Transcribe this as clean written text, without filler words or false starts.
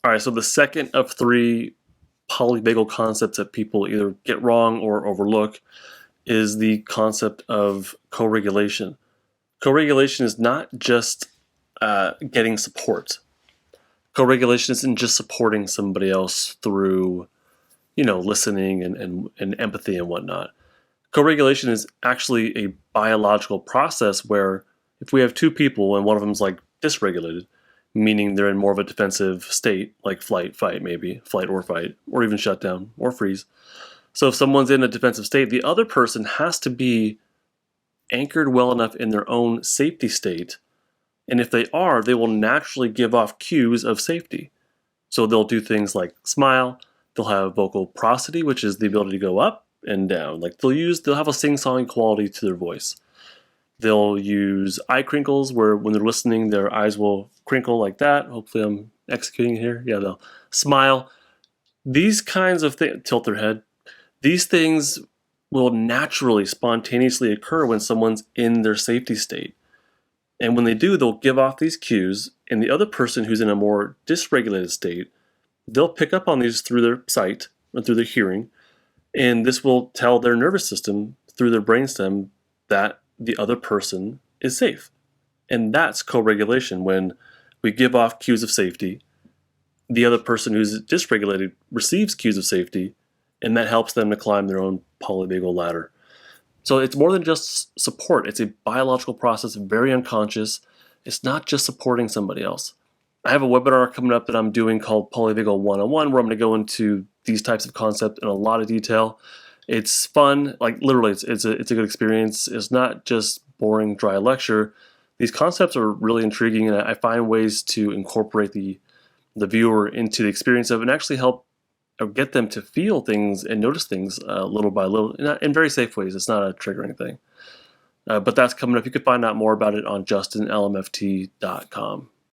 All right, so the second of three polyvagal concepts that people either get wrong or overlook is the concept of co-regulation. Co-regulation is not just getting support. Co-regulation isn't just supporting somebody else through, listening and empathy and whatnot. Co-regulation is actually a biological process where if we have two people and one of them's like dysregulated, meaning they're in more of a defensive state, like flight, fight, maybe flight or fight, or even shutdown or freeze. So if someone's in a defensive state, the other person has to be anchored well enough in their own safety state. And if they are, they will naturally give off cues of safety. So they'll do things like smile, they'll have vocal prosody, which is the ability to go up and down. Like they'll have a sing-song quality to their voice. They'll use eye crinkles where when they're listening, their eyes will crinkle like that. Hopefully I'm executing here. Yeah, they'll smile. These kinds of things, tilt their head. These things will naturally, spontaneously occur when someone's in their safety state. And when they do, they'll give off these cues, and the other person who's in a more dysregulated state, they'll pick up on these through their sight and through their hearing, and this will tell their nervous system through their brainstem that the other person is safe. And that's co-regulation. When we give off cues of safety, the other person who's dysregulated receives cues of safety, and that helps them to climb their own polyvagal ladder. So it's more than just support. It's a biological process, very unconscious. It's not just supporting somebody else. I have a webinar coming up that I'm doing called Polyvagal 101, where I'm going to go into these types of concepts in a lot of detail. It's fun, like literally, it's a good experience. It's not just boring, dry lecture. These concepts are really intriguing, and I find ways to incorporate the viewer into the experience of it and actually help or get them to feel things and notice things little by little in very safe ways. It's not a triggering thing. But that's coming up. You can find out more about it on justinlmft.com.